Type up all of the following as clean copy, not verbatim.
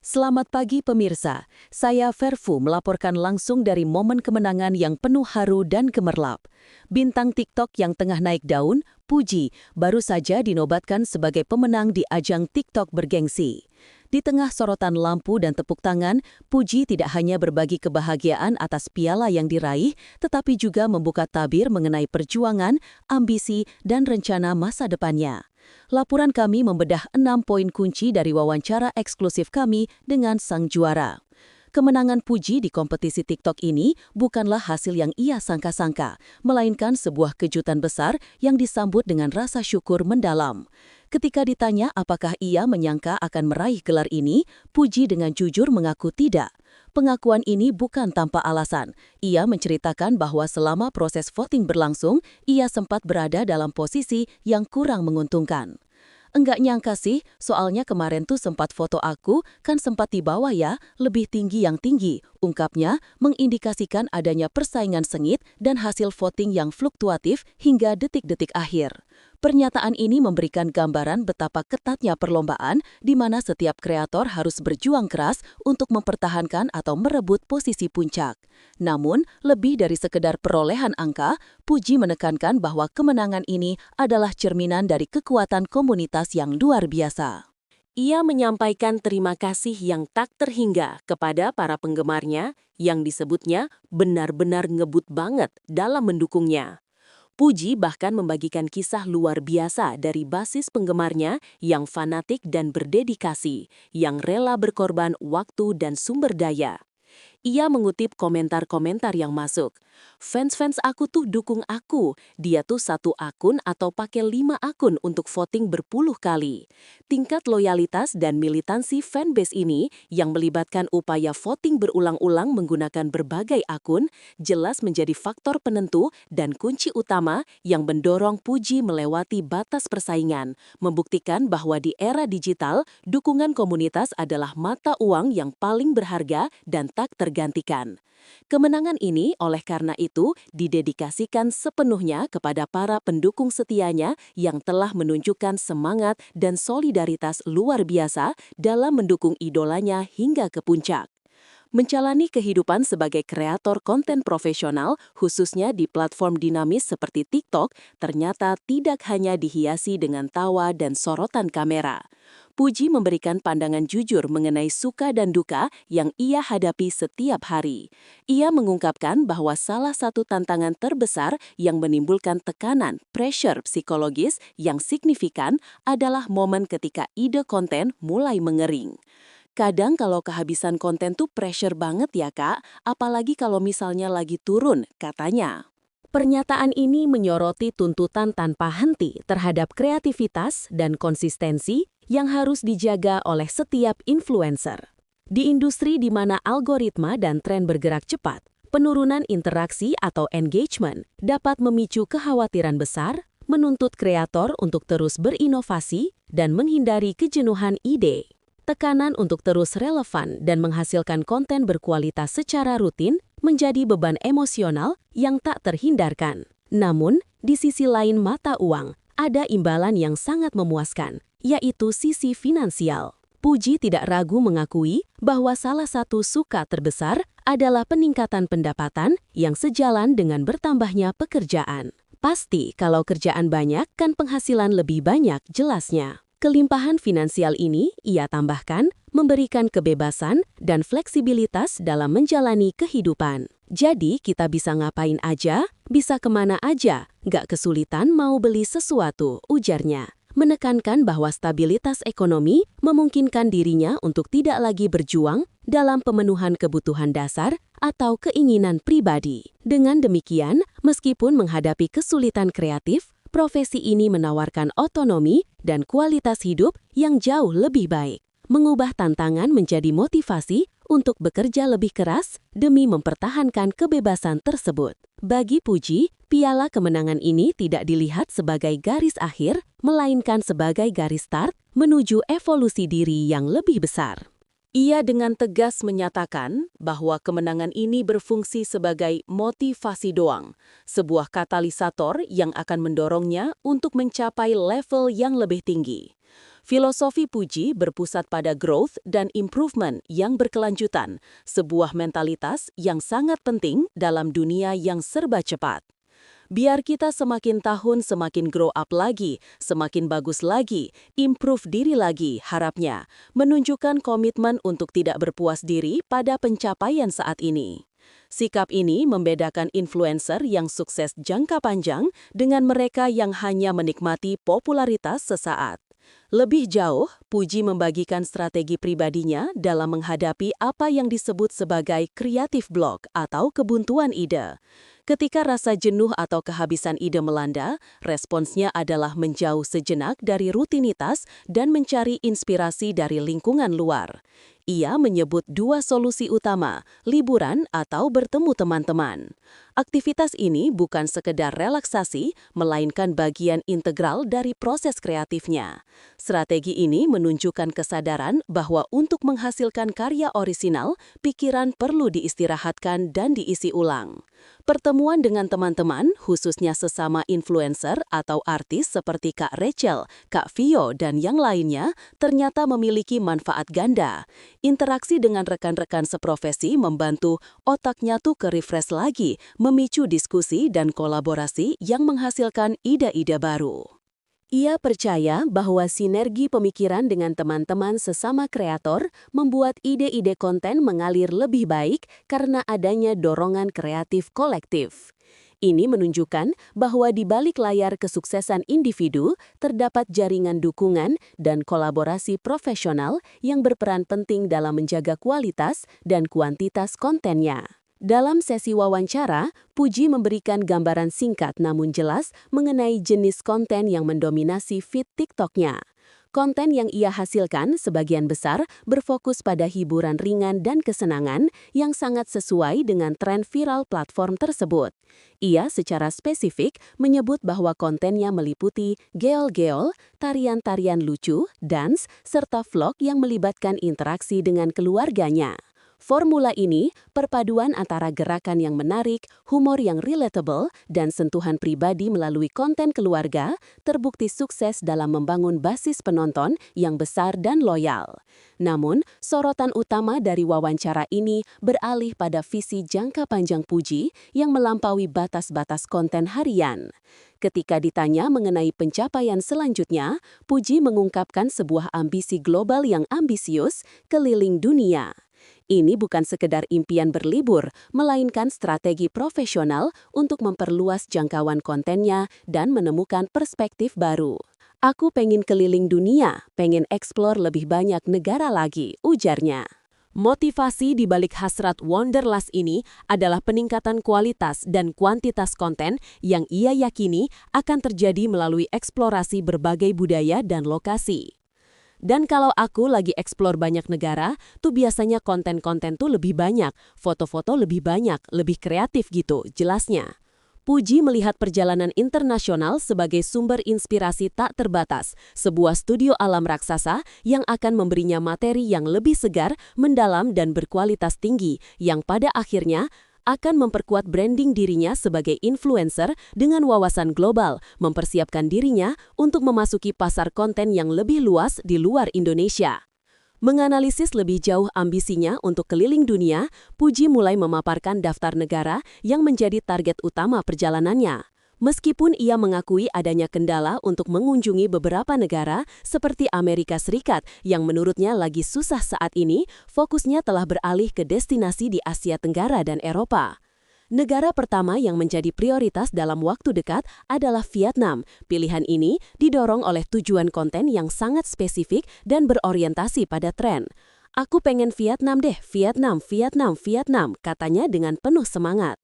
Selamat pagi pemirsa, saya Verfu melaporkan langsung dari momen kemenangan yang penuh haru dan gemerlap. Bintang TikTok yang tengah naik daun, Puji, baru saja dinobatkan sebagai pemenang di ajang TikTok bergengsi. Di tengah sorotan lampu dan tepuk tangan, Puji tidak hanya berbagi kebahagiaan atas piala yang diraih, tetapi juga membuka tabir mengenai perjuangan, ambisi, dan rencana masa depannya. Laporan kami membedah 6 poin kunci dari wawancara eksklusif kami dengan sang juara. Kemenangan Puji di kompetisi TikTok ini bukanlah hasil yang ia sangka-sangka, melainkan sebuah kejutan besar yang disambut dengan rasa syukur mendalam. Ketika ditanya apakah ia menyangka akan meraih gelar ini, Puji dengan jujur mengaku tidak. Pengakuan ini bukan tanpa alasan. Ia menceritakan bahwa selama proses voting berlangsung, ia sempat berada dalam posisi yang kurang menguntungkan. Enggak nyangka sih, soalnya kemarin tuh sempat foto aku, kan sempat di bawah ya, lebih tinggi yang tinggi, ungkapnya, mengindikasikan adanya persaingan sengit dan hasil voting yang fluktuatif hingga detik-detik akhir. Pernyataan ini memberikan gambaran betapa ketatnya perlombaan di mana setiap kreator harus berjuang keras untuk mempertahankan atau merebut posisi puncak. Namun, lebih dari sekedar perolehan angka, Puji menekankan bahwa kemenangan ini adalah cerminan dari kekuatan komunitas yang luar biasa. Ia menyampaikan terima kasih yang tak terhingga kepada para penggemarnya yang disebutnya benar-benar ngebut banget dalam mendukungnya. Puji bahkan membagikan kisah luar biasa dari basis penggemarnya yang fanatik dan berdedikasi, yang rela berkorban waktu dan sumber daya. Ia mengutip komentar-komentar yang masuk. Fans-fans aku tuh dukung aku. Dia tuh satu akun atau pakai 5 akun untuk voting berpuluh kali. Tingkat loyalitas dan militansi fanbase ini yang melibatkan upaya voting berulang-ulang menggunakan berbagai akun jelas menjadi faktor penentu dan kunci utama yang mendorong Puji melewati batas persaingan, membuktikan bahwa di era digital, dukungan komunitas adalah mata uang yang paling berharga dan tak tergantikan. Kemenangan ini oleh karena itu didedikasikan sepenuhnya kepada para pendukung setianya yang telah menunjukkan semangat dan solidaritas luar biasa dalam mendukung idolanya hingga ke puncak. Menjalani kehidupan sebagai kreator konten profesional, khususnya di platform dinamis seperti TikTok, ternyata tidak hanya dihiasi dengan tawa dan sorotan kamera. Puji memberikan pandangan jujur mengenai suka dan duka yang ia hadapi setiap hari. Ia mengungkapkan bahwa salah satu tantangan terbesar yang menimbulkan tekanan, pressure psikologis yang signifikan adalah momen ketika ide konten mulai mengering. Kadang kalau kehabisan konten tuh pressure banget ya Kak, apalagi kalau misalnya lagi turun, katanya. Pernyataan ini menyoroti tuntutan tanpa henti terhadap kreativitas dan konsistensi yang harus dijaga oleh setiap influencer. Di industri di mana algoritma dan tren bergerak cepat, penurunan interaksi atau engagement dapat memicu kekhawatiran besar, menuntut kreator untuk terus berinovasi dan menghindari kejenuhan ide. Tekanan untuk terus relevan dan menghasilkan konten berkualitas secara rutin menjadi beban emosional yang tak terhindarkan. Namun, di sisi lain mata uang, ada imbalan yang sangat memuaskan, yaitu sisi finansial. Puji tidak ragu mengakui bahwa salah satu suka terbesar adalah peningkatan pendapatan yang sejalan dengan bertambahnya pekerjaan. Pasti kalau kerjaan banyak kan penghasilan lebih banyak jelasnya. Kelimpahan finansial ini, ia tambahkan, memberikan kebebasan dan fleksibilitas dalam menjalani kehidupan. Jadi kita bisa ngapain aja, bisa kemana aja, gak kesulitan mau beli sesuatu, ujarnya. Menekankan bahwa stabilitas ekonomi memungkinkan dirinya untuk tidak lagi berjuang dalam pemenuhan kebutuhan dasar atau keinginan pribadi. Dengan demikian, meskipun menghadapi kesulitan kreatif, profesi ini menawarkan otonomi dan kualitas hidup yang jauh lebih baik, mengubah tantangan menjadi motivasi untuk bekerja lebih keras demi mempertahankan kebebasan tersebut. Bagi Puji, piala kemenangan ini tidak dilihat sebagai garis akhir, melainkan sebagai garis start menuju evolusi diri yang lebih besar. Ia dengan tegas menyatakan bahwa kemenangan ini berfungsi sebagai motivasi doang, sebuah katalisator yang akan mendorongnya untuk mencapai level yang lebih tinggi. Filosofi Puji berpusat pada growth dan improvement yang berkelanjutan, sebuah mentalitas yang sangat penting dalam dunia yang serba cepat. Biar kita semakin tahun semakin grow up lagi, semakin bagus lagi, improve diri lagi harapnya, menunjukkan komitmen untuk tidak berpuas diri pada pencapaian saat ini. Sikap ini membedakan influencer yang sukses jangka panjang dengan mereka yang hanya menikmati popularitas sesaat. Lebih jauh, Puji membagikan strategi pribadinya dalam menghadapi apa yang disebut sebagai creative block atau kebuntuan ide. Ketika rasa jenuh atau kehabisan ide melanda, responsnya adalah menjauh sejenak dari rutinitas dan mencari inspirasi dari lingkungan luar. Ia menyebut dua solusi utama, liburan atau bertemu teman-teman. Aktivitas ini bukan sekedar relaksasi, melainkan bagian integral dari proses kreatifnya. Strategi ini menunjukkan kesadaran bahwa untuk menghasilkan karya orisinal, pikiran perlu diistirahatkan dan diisi ulang. Pertemuan dengan teman-teman, khususnya sesama influencer atau artis seperti Kak Rachel, Kak Vio, dan yang lainnya, ternyata memiliki manfaat ganda. Interaksi dengan rekan-rekan seprofesi membantu otaknya tuh ke-refresh lagi, memicu diskusi dan kolaborasi yang menghasilkan ide-ide baru. Ia percaya bahwa sinergi pemikiran dengan teman-teman sesama kreator membuat ide-ide konten mengalir lebih baik karena adanya dorongan kreatif kolektif. Ini menunjukkan bahwa di balik layar kesuksesan individu terdapat jaringan dukungan dan kolaborasi profesional yang berperan penting dalam menjaga kualitas dan kuantitas kontennya. Dalam sesi wawancara, Puji memberikan gambaran singkat namun jelas mengenai jenis konten yang mendominasi feed TikTok-nya. Konten yang ia hasilkan sebagian besar berfokus pada hiburan ringan dan kesenangan yang sangat sesuai dengan tren viral platform tersebut. Ia secara spesifik menyebut bahwa kontennya meliputi geol-geol, tarian-tarian lucu, dance, serta vlog yang melibatkan interaksi dengan keluarganya. Formula ini, perpaduan antara gerakan yang menarik, humor yang relatable, dan sentuhan pribadi melalui konten keluarga, terbukti sukses dalam membangun basis penonton yang besar dan loyal. Namun, sorotan utama dari wawancara ini beralih pada visi jangka panjang Puji yang melampaui batas-batas konten harian. Ketika ditanya mengenai pencapaian selanjutnya, Puji mengungkapkan sebuah ambisi global yang ambisius, keliling dunia. Ini bukan sekedar impian berlibur, melainkan strategi profesional untuk memperluas jangkauan kontennya dan menemukan perspektif baru. Aku pengen keliling dunia, pengen eksplor lebih banyak negara lagi, ujarnya. Motivasi di balik hasrat Wanderlust ini adalah peningkatan kualitas dan kuantitas konten yang ia yakini akan terjadi melalui eksplorasi berbagai budaya dan lokasi. Dan kalau aku lagi eksplor banyak negara, tuh biasanya konten-konten tuh lebih banyak, foto-foto lebih banyak, lebih kreatif gitu, jelasnya. Puji melihat perjalanan internasional sebagai sumber inspirasi tak terbatas, sebuah studio alam raksasa yang akan memberinya materi yang lebih segar, mendalam dan berkualitas tinggi, yang pada akhirnya akan memperkuat branding dirinya sebagai influencer dengan wawasan global, mempersiapkan dirinya untuk memasuki pasar konten yang lebih luas di luar Indonesia. Menganalisis lebih jauh ambisinya untuk keliling dunia, Puji mulai memaparkan daftar negara yang menjadi target utama perjalanannya. Meskipun ia mengakui adanya kendala untuk mengunjungi beberapa negara seperti Amerika Serikat yang menurutnya lagi susah saat ini, fokusnya telah beralih ke destinasi di Asia Tenggara dan Eropa. Negara pertama yang menjadi prioritas dalam waktu dekat adalah Vietnam. Pilihan ini didorong oleh tujuan konten yang sangat spesifik dan berorientasi pada tren. Aku pengen Vietnam deh, Vietnam, Vietnam, Vietnam, katanya dengan penuh semangat.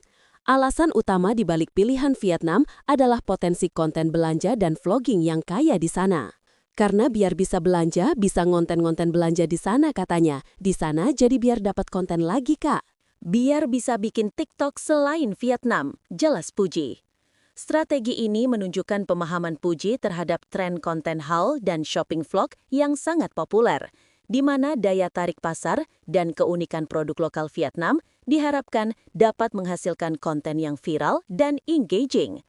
Alasan utama di balik pilihan Vietnam adalah potensi konten belanja dan vlogging yang kaya di sana. Karena biar bisa belanja, bisa ngonten-ngonten belanja di sana katanya. Di sana jadi biar dapat konten lagi, Kak. Biar bisa bikin TikTok selain Vietnam, jelas Puji. Strategi ini menunjukkan pemahaman Puji terhadap tren konten haul dan shopping vlog yang sangat populer, di mana daya tarik pasar dan keunikan produk lokal Vietnam diharapkan dapat menghasilkan konten yang viral dan engaging.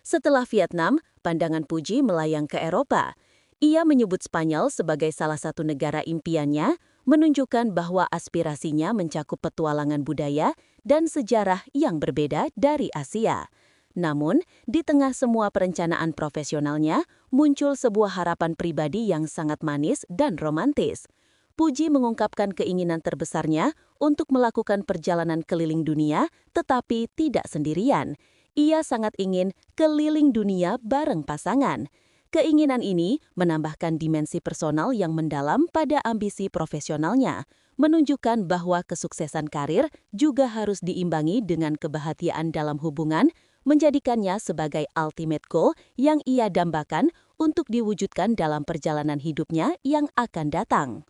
Setelah Vietnam, pandangan Puji melayang ke Eropa. Ia menyebut Spanyol sebagai salah satu negara impiannya, menunjukkan bahwa aspirasinya mencakup petualangan budaya dan sejarah yang berbeda dari Asia. Namun, di tengah semua perencanaan profesionalnya, muncul sebuah harapan pribadi yang sangat manis dan romantis. Puji mengungkapkan keinginan terbesarnya untuk melakukan perjalanan keliling dunia, tetapi tidak sendirian. Ia sangat ingin keliling dunia bareng pasangan. Keinginan ini menambahkan dimensi personal yang mendalam pada ambisi profesionalnya, menunjukkan bahwa kesuksesan karir juga harus diimbangi dengan kebahagiaan dalam hubungan, menjadikannya sebagai ultimate goal yang ia dambakan untuk diwujudkan dalam perjalanan hidupnya yang akan datang.